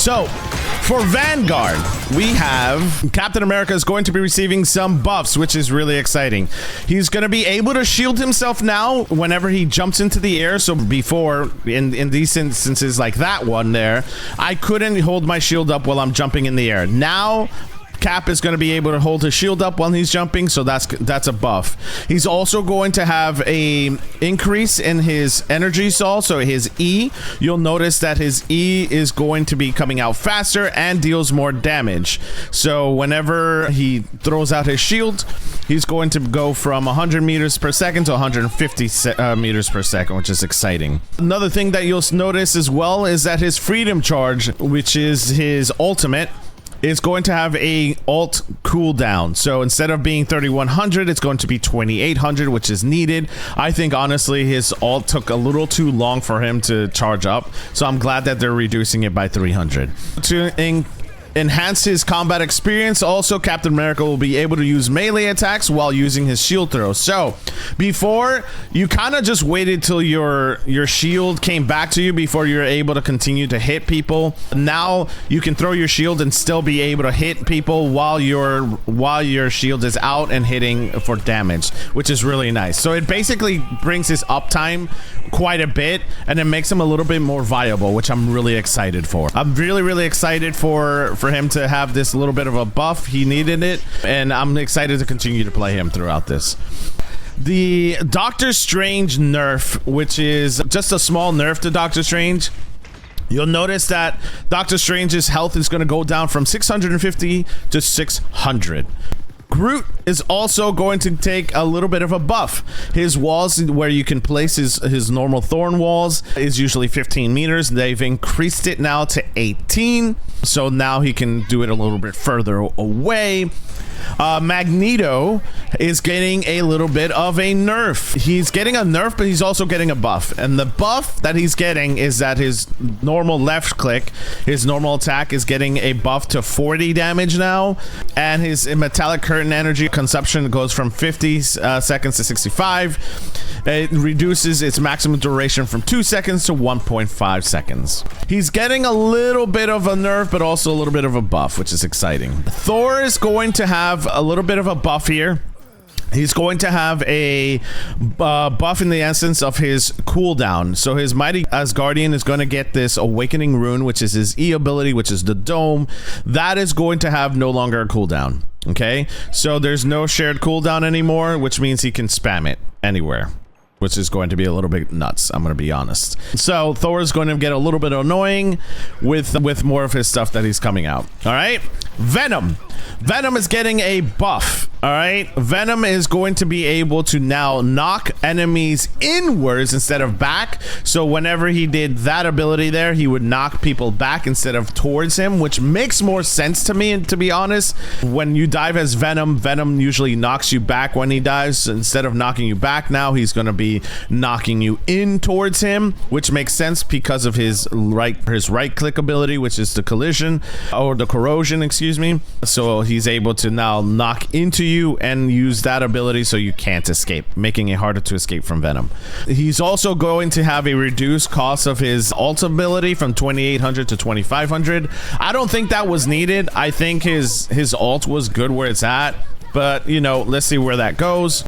So for Vanguard, we have Captain America is going to be receiving some buffs, which is really exciting. He's going to be able to shield himself now whenever he jumps into the air. So before, in these instances like that one there, I couldn't hold my shield up while I'm jumping in the air. Now Cap is going to be able to hold his shield up while he's jumping, so that's a buff. He's also going to have a increase in his energy soul, so his E. You'll notice that his E is going to be coming out faster and deals more damage. So whenever he throws out his shield, he's going to go from 100 meters per second to 150 meters per second, which is exciting. Another thing that you'll notice as well is that his freedom charge, which is his ultimate, is going to have a alt cooldown. So instead of being 3100, it's going to be 2800, which is needed. I think honestly his alt took a little too long for him to charge up, so I'm glad that they're reducing it by 300. To enhance his combat experience, also Captain America will be able to use melee attacks while using his shield throw. So before, you kind of just waited till your shield came back to you before you're able to continue to hit people. Now you can throw your shield and still be able to hit people while your shield is out and hitting for damage, which is really nice. So it basically brings his uptime quite a bit, and it makes him a little bit more viable, which I'm really excited for. I'm really excited for him to have this little bit of a buff. He needed it, and I'm excited to continue to play him throughout this. The Doctor Strange nerf, which is just a small nerf to Doctor Strange. You'll notice that Doctor Strange's health is going to go down from 650 to 600. Groot is also going to take a little bit of a buff. His walls, where you can place his normal thorn walls, is usually 15 meters. They've increased it now to 18, so now he can do it a little bit further away. Magneto is getting a little bit of a nerf. He's getting a nerf, but he's also getting a buff. And the buff that he's getting is that his normal left click, his normal attack, is getting a buff to 40 damage now. And his metallic curtain energy consumption goes from 50 seconds to 65. It reduces its maximum duration from 2 seconds to 1.5 seconds. He's getting a little bit of a nerf, but also a little bit of a buff, which is exciting. Thor is going to have a little bit of a buff here. He's going to have a buff in the essence of his cooldown. So his Mighty Asgardian is going to get this Awakening Rune, which is his E ability, which is the Dome. That is going to have no longer a cooldown. Okay, so there's no shared cooldown anymore, which means he can spam it anywhere, which is going to be a little bit nuts, I'm going to be honest. So Thor is going to get a little bit annoying with more of his stuff that he's coming out. All right, Venom is getting a buff. All right, Venom is going to be able to now knock enemies inwards instead of back. So whenever he did that ability there, he would knock people back instead of towards him, which makes more sense to me. And to be honest, when you dive as Venom, Venom usually knocks you back when he dives. Instead of knocking you back, now he's going to be knocking you in towards him, which makes sense because of his right click ability, which is the collision or the corrosion, excuse me. So he's able to now knock into you and use that ability so you can't escape, making it harder to escape from Venom. He's also going to have a reduced cost of his ult ability from 2800 to 2500. I don't think that was needed. I think his ult was good where it's at, but you know, let's see where that goes.